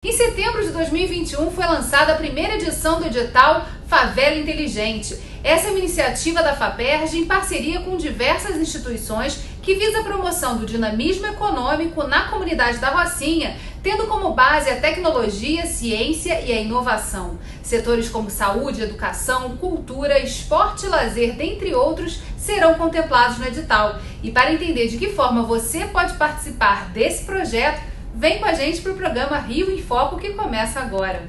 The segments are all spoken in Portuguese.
Em setembro de 2021 foi lançada a primeira edição do edital Favela Inteligente. Essa é uma iniciativa da FAPERJ em parceria com diversas instituições que visa a promoção do dinamismo econômico na comunidade da Rocinha, tendo como base a tecnologia, ciência e a inovação. Setores como saúde, educação, cultura, esporte e lazer, dentre outros, serão contemplados no edital. E para entender de que forma você pode participar desse projeto, vem com a gente para o programa Rio em Foco, que começa agora.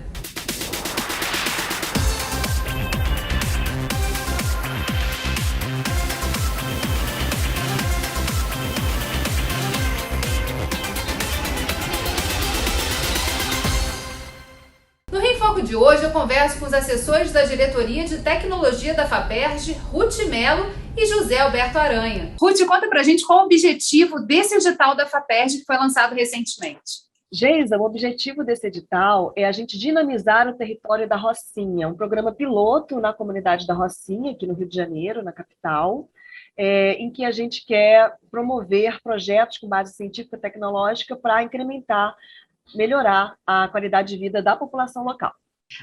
No Rio em Foco de hoje, eu converso com os assessores da Diretoria de Tecnologia da FAPERJ, Ruth Melo e José Alberto Aranha. Ruth, conta pra gente qual o objetivo desse edital da FAPERJ que foi lançado recentemente. Geisa, o objetivo desse edital é a gente dinamizar o território da Rocinha, um programa piloto na comunidade da Rocinha, aqui no Rio de Janeiro, na capital, em que a gente quer promover projetos com base científica e tecnológica para incrementar, melhorar a qualidade de vida da população local.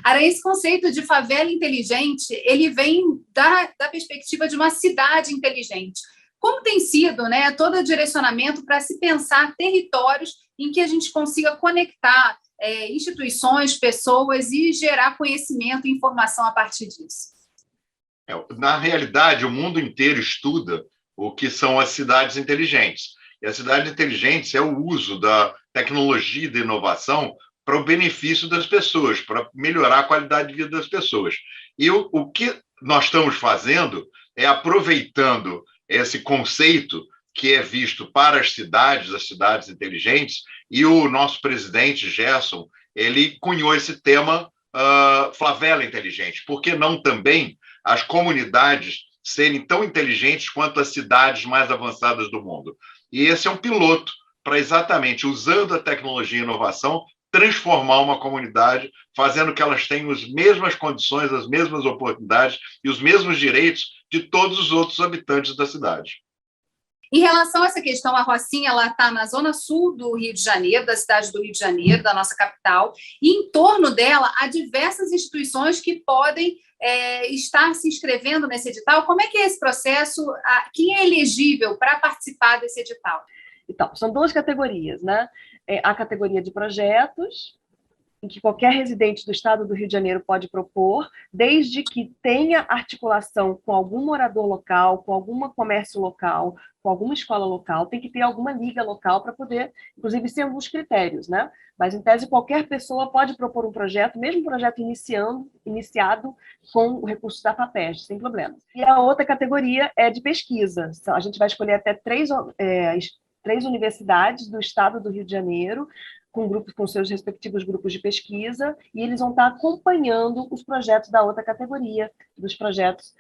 Aranha, esse conceito de favela inteligente, ele vem da perspectiva de uma cidade inteligente. Como tem sido, né, todo o direcionamento para se pensar territórios em que a gente consiga conectar instituições, pessoas e gerar conhecimento e informação a partir disso? Na realidade, o mundo inteiro estuda o que são as cidades inteligentes. E as cidades inteligentes é o uso da tecnologia e da inovação para o benefício das pessoas, para melhorar a qualidade de vida das pessoas. E o que nós estamos fazendo é aproveitando esse conceito que é visto para as cidades inteligentes, e o nosso presidente, Gerson, ele cunhou esse tema favela inteligente. Por que não também as comunidades serem tão inteligentes quanto as cidades mais avançadas do mundo? E esse é um piloto para exatamente, usando a tecnologia e inovação, transformar uma comunidade, fazendo que elas tenham as mesmas condições, as mesmas oportunidades e os mesmos direitos de todos os outros habitantes da cidade. Em relação a essa questão, a Rocinha está na zona sul do Rio de Janeiro, da cidade do Rio de Janeiro, da nossa capital, e em torno dela há diversas instituições que podem estar se inscrevendo nesse edital. Como é que é esse processo? Quem é elegível para participar desse edital? Então, são duas categorias, né? A categoria de projetos, em que qualquer residente do estado do Rio de Janeiro pode propor, desde que tenha articulação com algum morador local, com algum comércio local, com alguma escola local, tem que ter alguma liga local para poder, inclusive, ser alguns critérios, né? Mas, em tese, qualquer pessoa pode propor um projeto, mesmo um projeto iniciado com o recurso da FAPERJ, sem problemas. E a outra categoria é de pesquisa. A gente vai escolher até três universidades do estado do Rio de Janeiro, com seus respectivos grupos de pesquisa, e eles vão estar acompanhando os projetos da outra categoria, dos projetos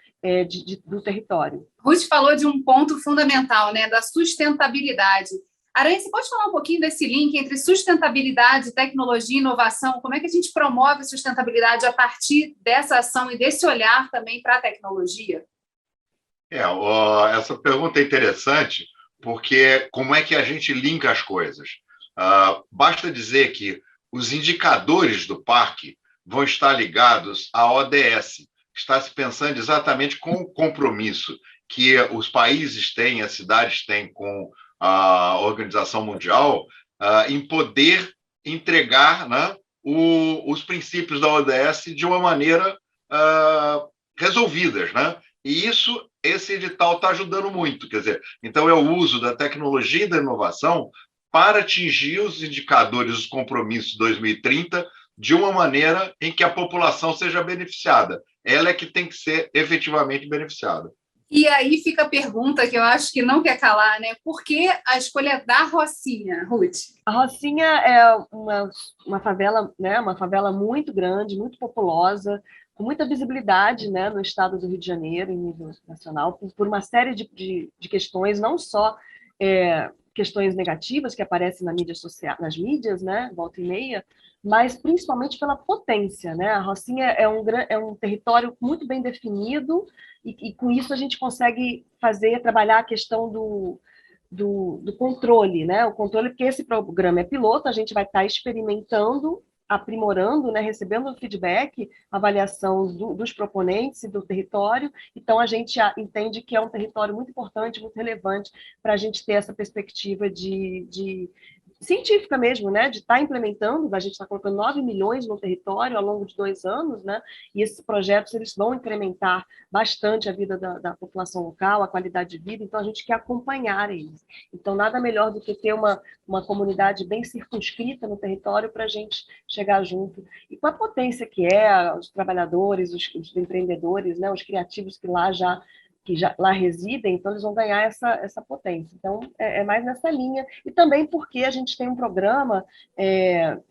do território. Ruth falou de um ponto fundamental, né, da sustentabilidade. Aranha, você pode falar um pouquinho desse link entre sustentabilidade, tecnologia e inovação? Como é que a gente promove a sustentabilidade a partir dessa ação e desse olhar também para a tecnologia? Essa pergunta é interessante, porque como é que a gente linka as coisas? Basta dizer que os indicadores do parque vão estar ligados à ODS. Está se pensando exatamente com o compromisso que os países têm, as cidades têm com a Organização Mundial, em poder entregar, né, os princípios da ODS de uma maneira resolvidas, né? E esse edital está ajudando muito. Quer dizer, então é o uso da tecnologia e da inovação para atingir os indicadores, os compromissos 2030, de uma maneira em que a população seja beneficiada. Ela é que tem que ser efetivamente beneficiada. E aí fica a pergunta que eu acho que não quer calar, né? Por que a escolha da Rocinha, Ruth? A Rocinha é uma favela, né? Uma favela muito grande, muito populosa, com muita visibilidade, né, no estado do Rio de Janeiro, em nível nacional, por uma série de questões, não só questões negativas que aparecem na mídia social, nas mídias, né, volta e meia, mas principalmente pela potência, né? A Rocinha é um território muito bem definido e com isso a gente consegue trabalhar a questão do controle, né? O controle, porque esse programa é piloto, a gente vai estar experimentando aprimorando, né, recebendo feedback, avaliação dos proponentes e do território. Então, a gente entende que é um território muito importante, muito relevante para a gente ter essa perspectiva de científica mesmo, né, de estar implementando. A gente está colocando 9 milhões no território ao longo de 2 anos, né, e esses projetos eles vão incrementar bastante a vida da população local, a qualidade de vida, então a gente quer acompanhar eles. Então, nada melhor do que ter uma comunidade bem circunscrita no território para a gente chegar junto. E com a potência que é, os trabalhadores, os empreendedores, né, os criativos que já lá residem, então eles vão ganhar essa potência. Então, é mais nessa linha. E também porque a gente tem um programa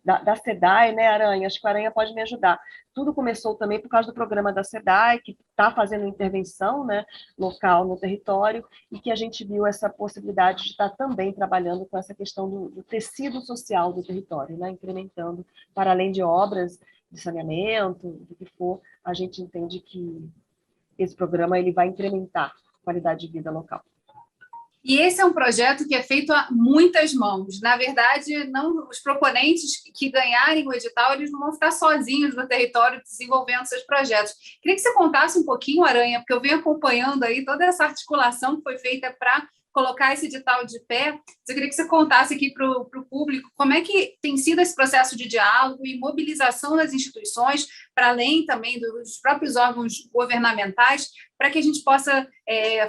da SEDAI, né, Aranha? Acho que a Aranha pode me ajudar. Tudo começou também por causa do programa da SEDAI, que está fazendo intervenção, né, local no território, e que a gente viu essa possibilidade de estar também trabalhando com essa questão do tecido social do território, né, incrementando, para além de obras de saneamento, do que for, a gente entende que esse programa ele vai incrementar a qualidade de vida local. E esse é um projeto que é feito a muitas mãos. Na verdade, não, os proponentes que ganharem o edital, eles não vão ficar sozinhos no território desenvolvendo seus projetos. Queria que você contasse um pouquinho, Aranha, porque eu venho acompanhando aí toda essa articulação que foi feita para colocar esse edital de pé. Eu queria que você contasse aqui para o público como é que tem sido esse processo de diálogo e mobilização das instituições, para além também dos próprios órgãos governamentais, para que a gente possa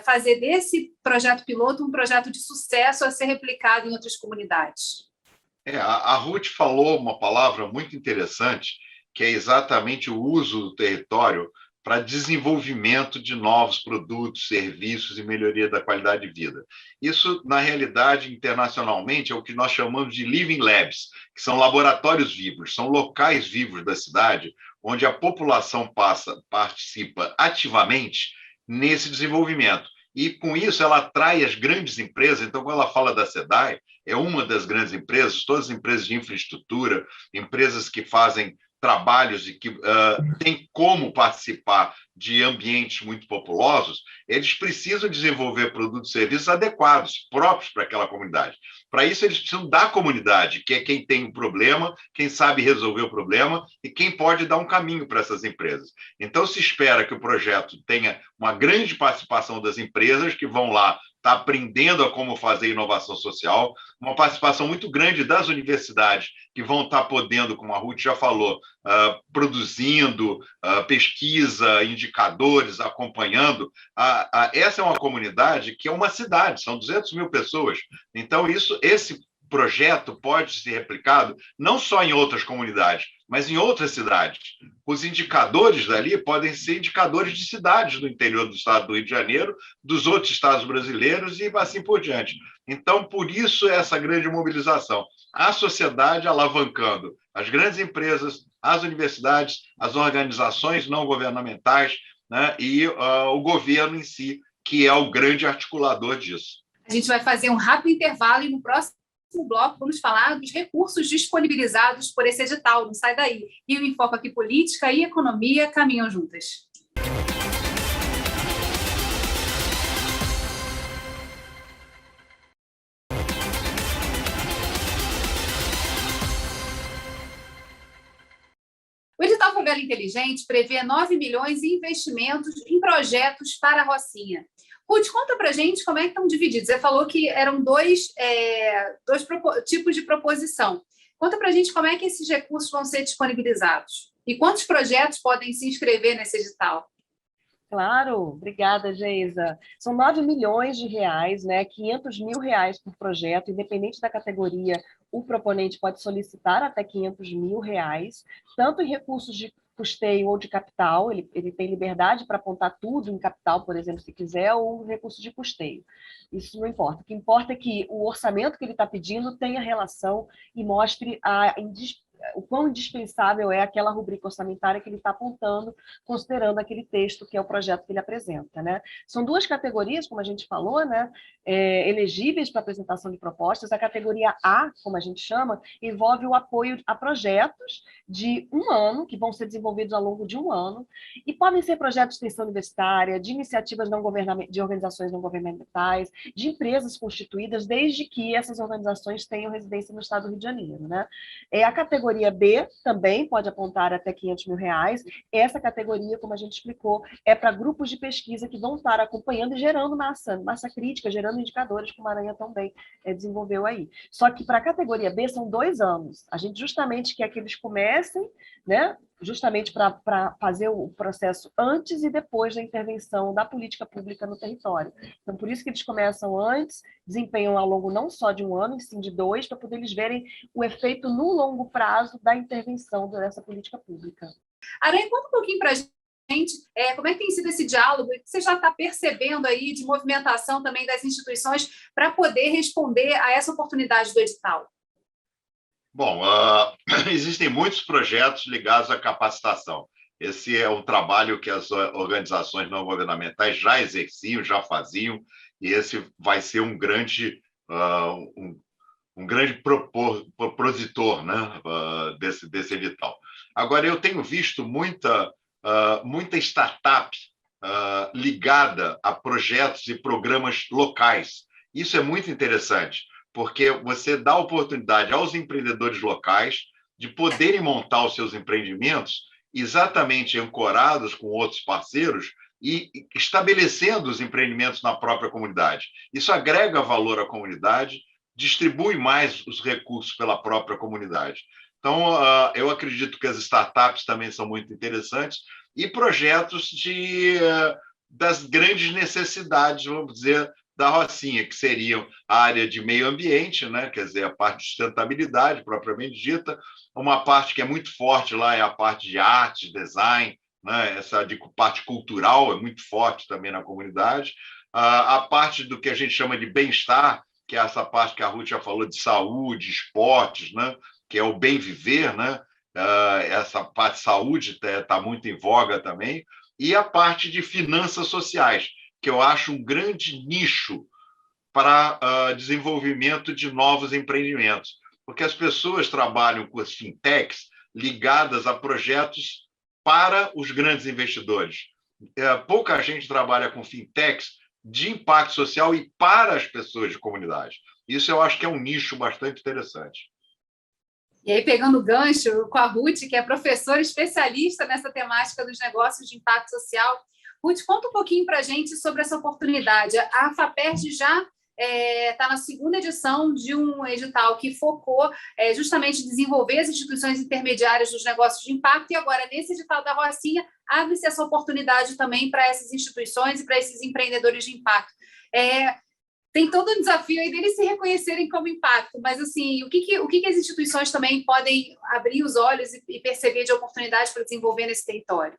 fazer desse projeto piloto um projeto de sucesso a ser replicado em outras comunidades. A Ruth falou uma palavra muito interessante, que é exatamente o uso do território para desenvolvimento de novos produtos, serviços e melhoria da qualidade de vida. Isso, na realidade, internacionalmente, é o que nós chamamos de living labs, que são laboratórios vivos, são locais vivos da cidade, onde a população participa ativamente nesse desenvolvimento. E, com isso, ela atrai as grandes empresas. Então, quando ela fala da SEDAI, é uma das grandes empresas, todas as empresas de infraestrutura, empresas que fazem trabalhos e que têm como participar de ambientes muito populosos, eles precisam desenvolver produtos e serviços adequados, próprios para aquela comunidade. Para isso, eles precisam da comunidade, que é quem tem o problema, quem sabe resolver o problema e quem pode dar um caminho para essas empresas. Então, se espera que o projeto tenha uma grande participação das empresas que vão lá está aprendendo a como fazer inovação social, uma participação muito grande das universidades, que vão estar podendo, como a Ruth já falou, produzindo pesquisa, indicadores, acompanhando. Essa é uma comunidade que é uma cidade, são 200 mil pessoas. Então, esse projeto pode ser replicado não só em outras comunidades, mas em outras cidades. Os indicadores dali podem ser indicadores de cidades do interior do estado do Rio de Janeiro, dos outros estados brasileiros e assim por diante. Então, por isso, essa grande mobilização. A sociedade alavancando as grandes empresas, as universidades, as organizações não governamentais, né, e o governo em si, que é o grande articulador disso. A gente vai fazer um rápido intervalo e no próximo bloco vamos falar dos recursos disponibilizados por esse edital, não sai daí. E o Enfoque aqui, política e economia caminham juntas. O edital Favela Inteligente prevê 9 milhões em investimentos em projetos para a Rocinha. Ruth, conta para a gente como é que estão divididos. Você falou que eram dois tipos de proposição. Conta para a gente como é que esses recursos vão ser disponibilizados e quantos projetos podem se inscrever nesse edital. Claro, obrigada, Geisa. São 9 milhões de reais, né? 500 mil reais por projeto, independente da categoria, o proponente pode solicitar até 500 mil reais, tanto em recursos de custeio ou de capital, ele tem liberdade para apontar tudo em capital, por exemplo, se quiser, ou recurso de custeio. Isso não importa. O que importa é que o orçamento que ele está pedindo tenha relação e mostre o quão indispensável é aquela rubrica orçamentária que ele está apontando, considerando aquele texto que é o projeto que ele apresenta, né? São duas categorias, como a gente falou, né? Elegíveis para apresentação de propostas. A categoria A, como a gente chama, envolve o apoio a projetos de 1 ano, que vão ser desenvolvidos ao longo de 1 ano, e podem ser projetos de extensão universitária, de iniciativas de organizações não governamentais, de empresas constituídas, desde que essas organizações tenham residência no estado do Rio de Janeiro, né? A categoria categoria B também pode apontar até R$ 500 mil. Essa categoria, como a gente explicou, é para grupos de pesquisa que vão estar acompanhando e gerando massa crítica, gerando indicadores, como a Aranha também desenvolveu aí. Só que para a categoria B são 2 anos. A gente justamente quer que eles comecem, né, justamente para fazer o processo antes e depois da intervenção da política pública no território. Então, por isso que eles começam antes, desempenham ao longo não só de 1 ano, e sim de 2, para poder eles verem o efeito no longo prazo da intervenção dessa política pública. Aranha, conta um pouquinho para a gente como é que tem sido esse diálogo, e que você já está percebendo aí de movimentação também das instituições para poder responder a essa oportunidade do edital. Bom, existem muitos projetos ligados à capacitação. Esse é um trabalho que as organizações não governamentais já exerciam, já faziam, e esse vai ser um grande propositor, né, desse edital. Agora, eu tenho visto muita startup ligada a projetos e programas locais. Isso é muito interessante, porque você dá oportunidade aos empreendedores locais de poderem montar os seus empreendimentos exatamente ancorados com outros parceiros e estabelecendo os empreendimentos na própria comunidade. Isso agrega valor à comunidade, distribui mais os recursos pela própria comunidade. Então, eu acredito que as startups também são muito interessantes e projetos das grandes necessidades, vamos dizer, da Rocinha, que seriam a área de meio ambiente, né? Quer dizer, a parte de sustentabilidade propriamente dita, uma parte que é muito forte lá é a parte de arte, design, né? Essa parte cultural é muito forte também na comunidade, a parte do que a gente chama de bem-estar, que é essa parte que a Ruth já falou de saúde, esportes, né? Que é o bem viver, né? Essa parte de saúde está muito em voga também, e a parte de finanças sociais, que eu acho um grande nicho para desenvolvimento de novos empreendimentos, porque as pessoas trabalham com as fintechs ligadas a projetos para os grandes investidores. Pouca gente trabalha com fintechs de impacto social e para as pessoas de comunidade. Isso eu acho que é um nicho bastante interessante. E aí, pegando o gancho com a Ruth, que é professora especialista nessa temática dos negócios de impacto social. Ruth, conta um pouquinho para a gente sobre essa oportunidade. A FAPERJ já está na 2ª edição de um edital que focou justamente em desenvolver as instituições intermediárias dos negócios de impacto, e agora, nesse edital da Rocinha, abre-se essa oportunidade também para essas instituições e para esses empreendedores de impacto. Tem todo um desafio aí deles se reconhecerem como impacto, mas assim, o que as instituições também podem abrir os olhos e perceber de oportunidade para desenvolver nesse território?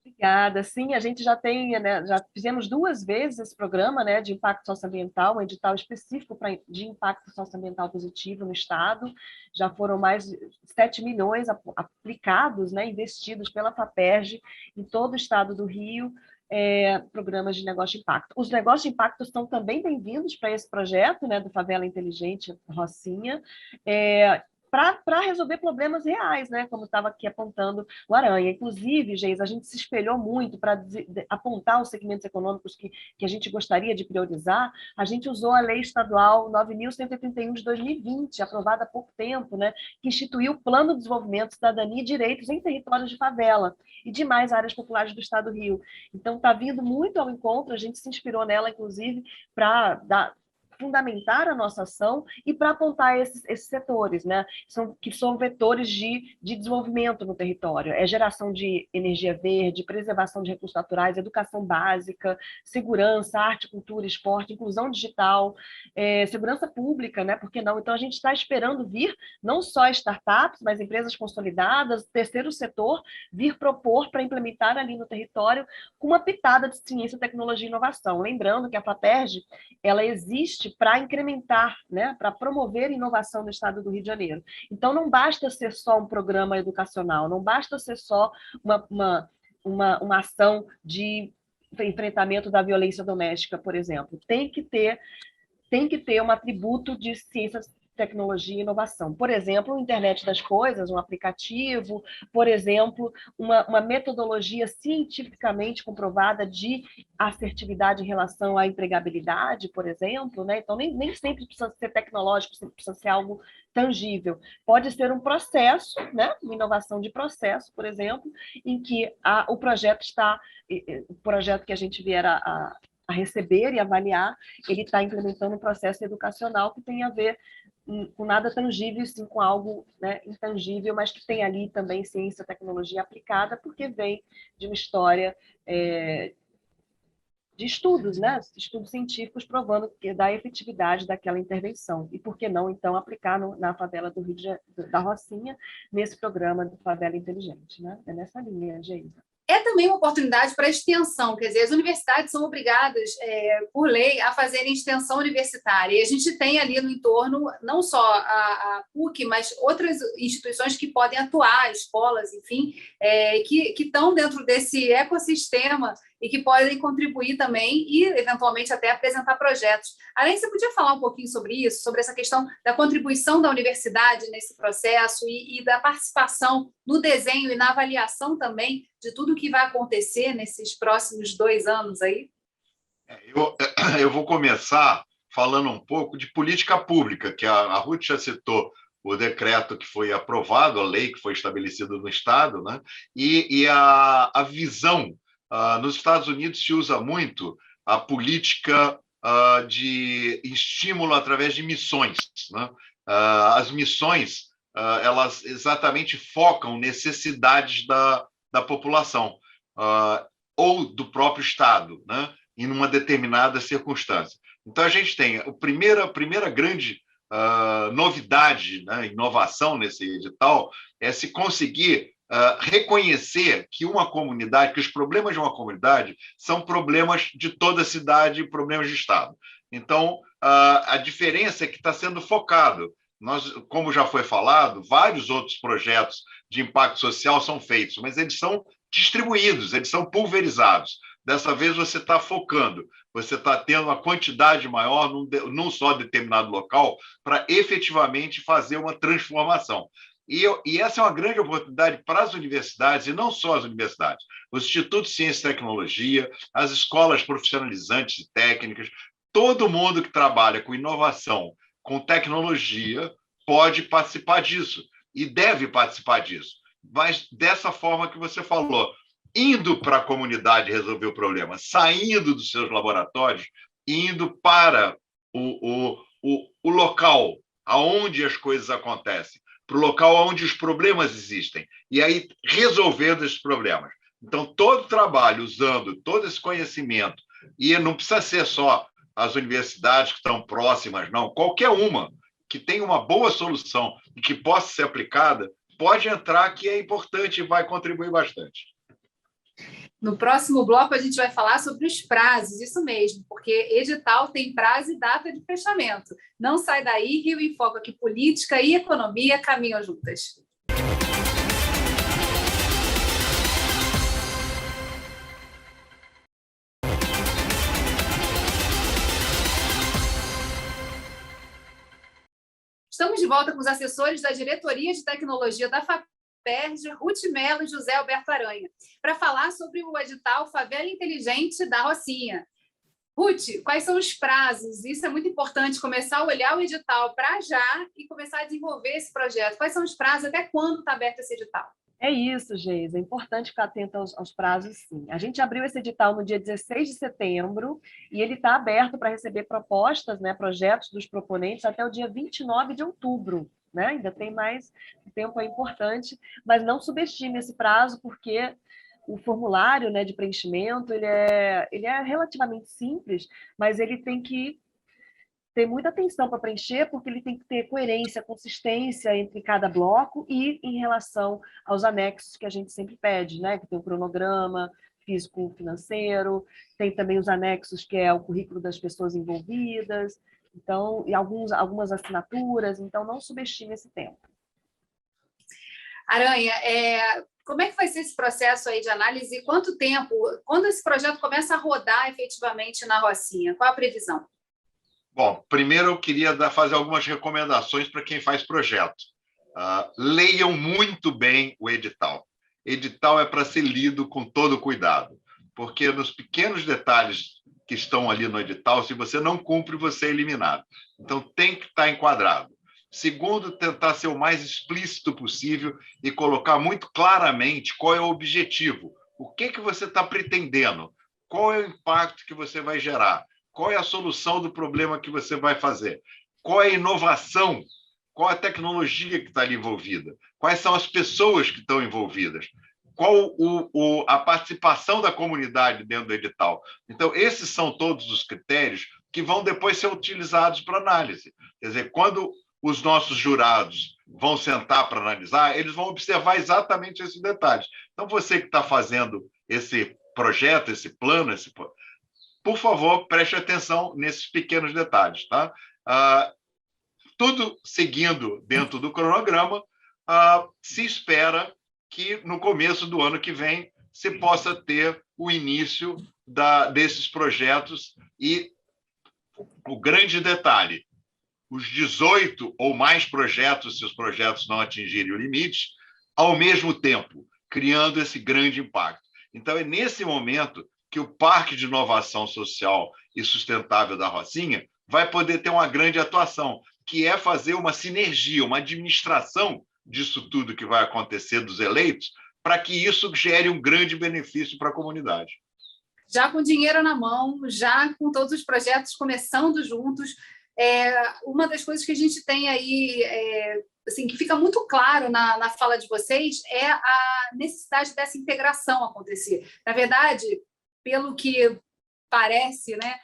Obrigada. Sim, a gente já tem, né, já fizemos 2 vezes esse programa, né, de impacto socioambiental, um edital específico de impacto socioambiental positivo no Estado. Já foram mais de 7 milhões aplicados, né, investidos pela FAPERJ em todo o Estado do Rio, programas de negócio de impacto. Os negócios de impacto estão também bem-vindos para esse projeto, né, do Favela Inteligente Rocinha, para resolver problemas reais, né? Como estava aqui apontando o Aranha. Inclusive, Geis, a gente se espelhou muito para apontar os segmentos econômicos que a gente gostaria de priorizar. A gente usou a Lei Estadual 9.131 de 2020, aprovada há pouco tempo, né? Que instituiu o Plano de Desenvolvimento, Cidadania e Direitos em Territórios de Favela e demais áreas populares do Estado do Rio. Então, está vindo muito ao encontro, a gente se inspirou nela, inclusive, para fundamentar a nossa ação e para apontar esses setores, né? Que são vetores de desenvolvimento no território. É geração de energia verde, preservação de recursos naturais, educação básica, segurança, arte, cultura, esporte, inclusão digital, segurança pública, né? Por que não? Então, a gente está esperando vir, não só startups, mas empresas consolidadas, terceiro setor, vir propor para implementar ali no território com uma pitada de ciência, tecnologia e inovação. Lembrando que a FAPERJ, ela existe para incrementar, né, para promover inovação no Estado do Rio de Janeiro. Então, não basta ser só um programa educacional, não basta ser só uma ação de enfrentamento da violência doméstica, por exemplo. Tem que ter um atributo de ciências tecnologia e inovação. Por exemplo, a internet das coisas, um aplicativo, por exemplo, uma metodologia cientificamente comprovada de assertividade em relação à empregabilidade, por exemplo, né? Então, nem sempre precisa ser tecnológico, sempre precisa ser algo tangível. Pode ser um processo, né? Uma inovação de processo, por exemplo, em que o projeto que a gente vier a receber e avaliar, ele está implementando um processo educacional que tem a ver com nada tangível, sim com algo, né, intangível, mas que tem ali também ciência e tecnologia aplicada, porque vem de uma história de estudos, né, estudos científicos provando que da efetividade daquela intervenção. E por que não, então, aplicar na favela do Rio da Rocinha, nesse programa do Favela Inteligente, né? É nessa linha, Geisa. É também uma oportunidade para extensão, quer dizer, as universidades são obrigadas, por lei, a fazerem extensão universitária. E a gente tem ali no entorno não só a PUC, mas outras instituições que podem atuar, escolas, enfim, que estão dentro desse ecossistema e que podem contribuir também e, eventualmente, até apresentar projetos. Além, você podia falar um pouquinho sobre isso, sobre essa questão da contribuição da universidade nesse processo e da participação no desenho e na avaliação também de tudo que vai acontecer nesses próximos 2 anos aí? Eu vou começar falando um pouco de política pública, que a Ruth já citou o decreto que foi aprovado, a lei que foi estabelecida no Estado, né? E a visão. Nos Estados Unidos se usa muito a política de estímulo através de missões, né? As missões, elas exatamente focam necessidades da população ou do próprio Estado, né? Em uma determinada circunstância. Então, a gente tem a primeira grande novidade, né, inovação nesse edital, é se conseguir reconhecer que uma comunidade, que os problemas de uma comunidade são problemas de toda a cidade, problemas de Estado. Então, a diferença é que está sendo focado. Nós, como já foi falado, vários outros projetos de impacto social são feitos, mas eles são distribuídos, eles são pulverizados. Dessa vez você está focando, você está tendo uma quantidade maior num só determinado local para efetivamente fazer uma transformação. E essa é uma grande oportunidade para as universidades, e não só as universidades, os institutos de ciência e tecnologia, as escolas profissionalizantes e técnicas, todo mundo que trabalha com inovação, com tecnologia, pode participar disso, e deve participar disso. Mas dessa forma que você falou, indo para a comunidade resolver o problema, saindo dos seus laboratórios, indo para o local onde as coisas acontecem, para o local onde os problemas existem, e aí resolvendo esses problemas. Então, todo trabalho usando todo esse conhecimento, e não precisa ser só as universidades que estão próximas, não, qualquer uma que tenha uma boa solução e que possa ser aplicada, pode entrar, que é importante e vai contribuir bastante. No próximo bloco, a gente vai falar sobre os prazos, isso mesmo, porque edital tem prazo e data de fechamento. Não sai daí, Rio em Foco, aqui política e economia caminham juntas. Estamos de volta com os assessores da Diretoria de Tecnologia da FAPERJ, Ruth Mello e José Alberto Aranha, para falar sobre o edital Favela Inteligente da Rocinha. Ruth, quais são os prazos? Isso é muito importante, começar a olhar o edital para já e começar a desenvolver esse projeto. Quais são os prazos? Até quando está aberto esse edital? É isso, Geisa. É importante ficar atento aos prazos, sim. A gente abriu esse edital no dia 16 de setembro e ele está aberto para receber propostas, né, projetos dos proponentes até o dia 29 de outubro. Né? Ainda tem mais, o tempo é importante, mas não subestime esse prazo, porque o formulário, né, de preenchimento ele é relativamente simples, mas ele tem que ter muita atenção para preencher, porque ele tem que ter coerência, consistência entre cada bloco e em relação aos anexos que a gente sempre pede, né? Que tem o cronograma físico-financeiro, tem também os anexos, que é o currículo das pessoas envolvidas, então, e algumas assinaturas, então não subestime esse tempo. Aranha, como é que vai ser esse processo aí de análise? Quanto tempo? Quando esse projeto começa a rodar efetivamente na Rocinha? Qual a previsão? Bom, primeiro eu queria fazer algumas recomendações para quem faz projeto. Leiam muito bem o edital. Edital é para ser lido com todo cuidado, porque nos pequenos detalhes que estão ali no edital, se você não cumpre, você é eliminado. Então, tem que estar enquadrado. Segundo, tentar ser o mais explícito possível e colocar muito claramente qual é o objetivo. O que você está pretendendo? Qual é o impacto que você vai gerar? Qual é a solução do problema que você vai fazer? Qual é a inovação? Qual a tecnologia que está ali envolvida? Quais são as pessoas que estão envolvidas? Qual a participação da comunidade dentro do edital? Então, esses são todos os critérios que vão depois ser utilizados para análise. Quer dizer, quando os nossos jurados vão sentar para analisar, eles vão observar exatamente esses detalhes. Então, você que está fazendo esse projeto, esse plano, por favor, preste atenção nesses pequenos detalhes. Tá? Tudo seguindo dentro do cronograma, se espera que no começo do ano que vem se possa ter o início desses projetos. E o grande detalhe, os 18 ou mais projetos, se os projetos não atingirem o limite, ao mesmo tempo, criando esse grande impacto. Então, é nesse momento que o Parque de Inovação Social e Sustentável da Rocinha vai poder ter uma grande atuação, que é fazer uma sinergia, uma administração disso tudo que vai acontecer dos eleitos, para que isso gere um grande benefício para a comunidade. Já com dinheiro na mão, já com todos os projetos começando juntos, uma das coisas que a gente tem aí, assim, que fica muito claro na fala de vocês, é a necessidade dessa integração acontecer. Na verdade, pelo que parece, né,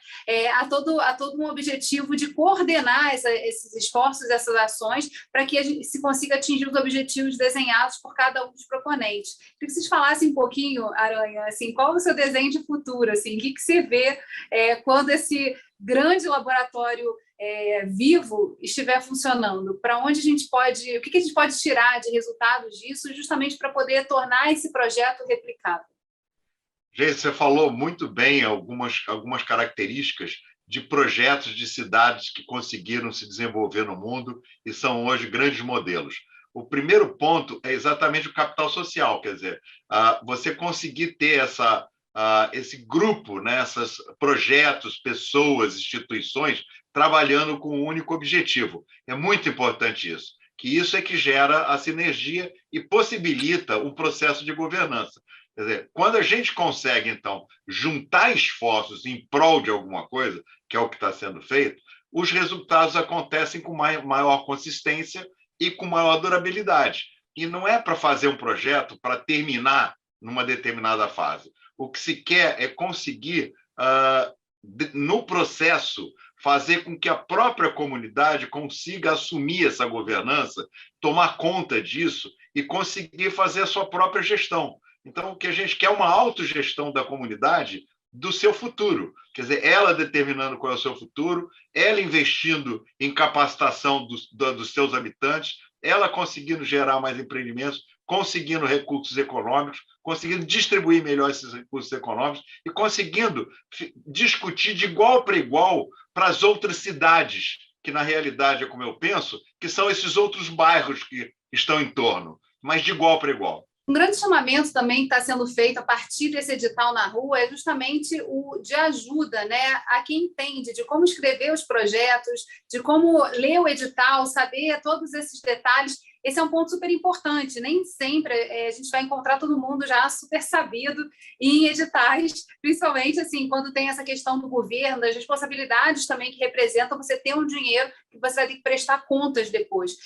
há todo um objetivo de coordenar esses esforços, essas ações, para que a gente se consiga atingir os objetivos desenhados por cada um dos proponentes. Queria que vocês falassem um pouquinho, Aranha, assim, qual é o seu desenho de futuro? Assim, o que você vê quando esse grande laboratório vivo estiver funcionando? Para onde a gente pode, o que a gente pode tirar de resultados disso, justamente para poder tornar esse projeto replicável? Gente, você falou muito bem algumas características de projetos de cidades que conseguiram se desenvolver no mundo e são hoje grandes modelos. O primeiro ponto é exatamente o capital social, quer dizer, você conseguir ter esse grupo, né, esses projetos, pessoas, instituições, trabalhando com um único objetivo. É muito importante isso, que isso é que gera a sinergia e possibilita um processo de governança. Quer dizer, quando a gente consegue, então, juntar esforços em prol de alguma coisa, que é o que está sendo feito, os resultados acontecem com maior consistência e com maior durabilidade. E não é para fazer um projeto para terminar numa determinada fase. O que se quer é conseguir, no processo, fazer com que a própria comunidade consiga assumir essa governança, tomar conta disso e conseguir fazer a sua própria gestão. Então, o que a gente quer é uma autogestão da comunidade do seu futuro. Quer dizer, ela determinando qual é o seu futuro, ela investindo em capacitação dos seus habitantes, ela conseguindo gerar mais empreendimentos, conseguindo recursos econômicos, conseguindo distribuir melhor esses recursos econômicos e conseguindo discutir de igual para igual para as outras cidades, que na realidade é como eu penso, que são esses outros bairros que estão em torno, mas de igual para igual. Um grande chamamento também que está sendo feito a partir desse edital na rua é justamente o de ajuda, né, a quem entende de como escrever os projetos, de como ler o edital, saber todos esses detalhes. Esse é um ponto super importante. Nem sempre a gente vai encontrar todo mundo já super sabido em editais, principalmente assim, quando tem essa questão do governo, das responsabilidades também que representam você ter um dinheiro que você vai ter que prestar contas depois.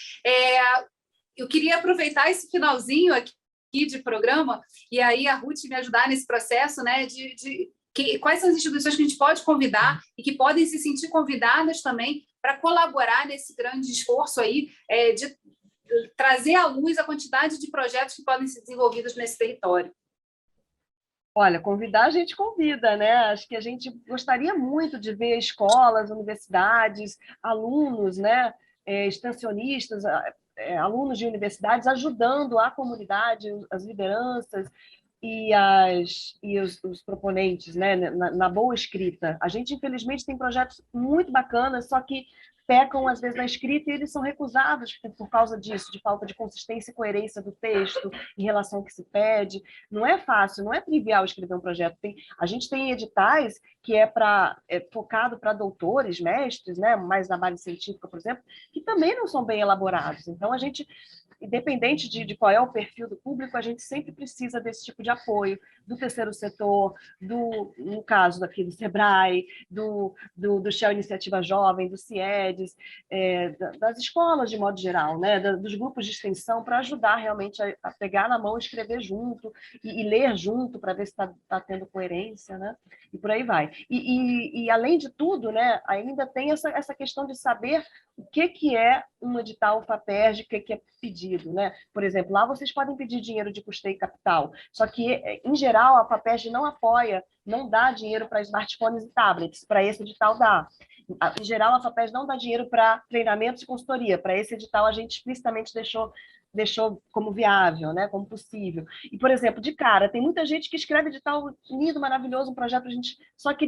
Eu queria aproveitar esse finalzinho aqui de programa, e aí a Ruth me ajudar nesse processo, né, quais são as instituições que a gente pode convidar e que podem se sentir convidadas também para colaborar nesse grande esforço aí de trazer à luz a quantidade de projetos que podem ser desenvolvidos nesse território. Olha, convidar a gente convida, né? Acho que a gente gostaria muito de ver escolas, universidades, alunos, né, extensionistas, alunos de universidades ajudando a comunidade, as lideranças, os proponentes, né, na boa escrita. A gente, infelizmente, tem projetos muito bacanas, só que pecam, às vezes, na escrita e eles são recusados por causa disso, de falta de consistência e coerência do texto em relação ao que se pede. Não é fácil, não é trivial escrever um projeto. A gente tem editais que é focado para doutores, mestres, né, mais na base científica, por exemplo, que também não são bem elaborados. Então, a gente, independente de qual é o perfil do público, a gente sempre precisa desse tipo de apoio do terceiro setor, no caso aqui do SEBRAE, do Shell Iniciativa Jovem, do CIEDES, das escolas de modo geral, né, dos grupos de extensão, para ajudar realmente a pegar na mão, escrever junto e ler junto para ver se está tendo coerência, né, e por aí vai. E além de tudo, né, ainda tem essa questão de saber o que é um edital FAPERJ, o que é pedido, né? Por exemplo, lá vocês podem pedir dinheiro de custeio capital, só que, em geral, a FAPERJ não apoia, não dá dinheiro para smartphones e tablets, para esse edital dá. Em geral, a FAPERJ não dá dinheiro para treinamentos e consultoria, para esse edital a gente explicitamente deixou como viável, né, como possível. E, por exemplo, de cara, tem muita gente que escreve edital lindo, maravilhoso, um projeto para a gente, só que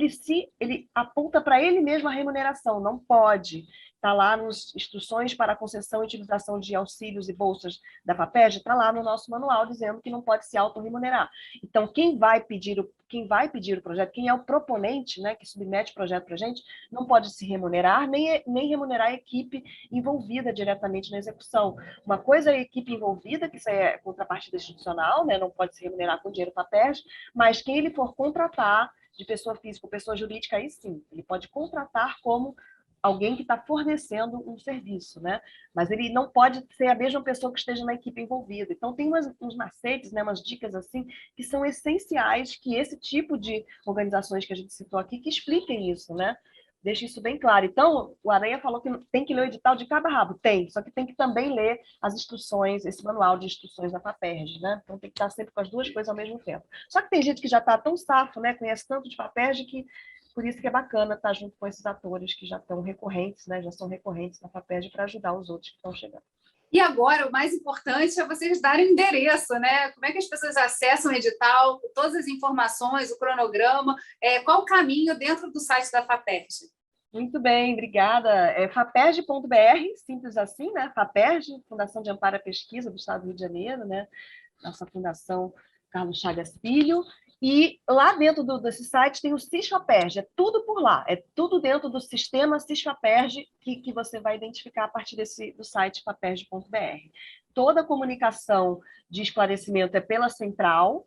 ele aponta para ele mesmo a remuneração, não pode. Está lá nas instruções para a concessão e utilização de auxílios e bolsas da FAPERJ, está lá no nosso manual dizendo que não pode se autorremunerar. Então, quem vai pedir o projeto, quem é o proponente, né, que submete o projeto para a gente, não pode se remunerar, nem remunerar a equipe envolvida diretamente na execução. Uma coisa é a equipe envolvida, que isso é contrapartida institucional, né, não pode se remunerar com dinheiro FAPERJ, mas quem ele for contratar, de pessoa física ou pessoa jurídica, aí sim, ele pode contratar como alguém que está fornecendo um serviço, né? Mas ele não pode ser a mesma pessoa que esteja na equipe envolvida. Então, tem uns macetes, né, umas dicas assim, que são essenciais que esse tipo de organizações que a gente citou aqui, que expliquem isso, né? Deixa isso bem claro. Então, o Aranha falou que tem que ler o edital de cabo a rabo. Tem, só que tem que também ler as instruções, esse manual de instruções da FAPERJ, né? Então, tem que estar sempre com as duas coisas ao mesmo tempo. Só que tem gente que já está tão safo, né, conhece tanto de FAPERJ, que por isso que é bacana estar junto com esses atores que já estão recorrentes, né? Já são recorrentes na FAPERJ para ajudar os outros que estão chegando. E agora, o mais importante é vocês darem o endereço, né? Como é que as pessoas acessam o edital, todas as informações, o cronograma, qual o caminho dentro do site da FAPERJ? Muito bem, obrigada. É faperj.br, simples assim, né? FAPERJ, Fundação de Amparo à Pesquisa do Estado do Rio de Janeiro, né? Nossa Fundação Carlos Chagas Filho. E lá dentro desse site tem o SISFAPERJ, é tudo por lá, é tudo dentro do sistema SISFAPERJ que você vai identificar a partir do site faperj.br. Toda a comunicação de esclarecimento é pela central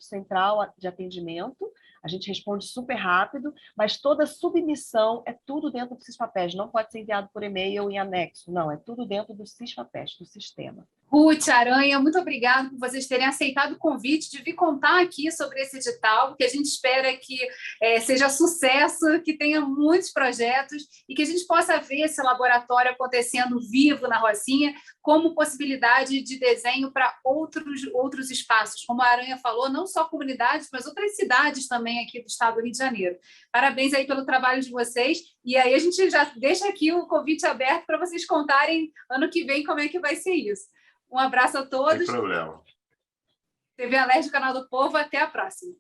de atendimento, a gente responde super rápido, mas toda submissão é tudo dentro do SISFAPERJ, não pode ser enviado por e-mail ou em anexo, não, é tudo dentro do SISFAPERJ, do sistema. Ruth, Aranha, muito obrigada por vocês terem aceitado o convite de vir contar aqui sobre esse edital, que a gente espera que seja sucesso, que tenha muitos projetos e que a gente possa ver esse laboratório acontecendo vivo na Rocinha como possibilidade de desenho para outros espaços. Como a Aranha falou, não só comunidades, mas outras cidades também aqui do estado do Rio de Janeiro. Parabéns aí pelo trabalho de vocês e aí a gente já deixa aqui o convite aberto para vocês contarem ano que vem como é que vai ser isso. Um abraço a todos. Sem problema. TV Alerj, Canal do Povo. Até a próxima.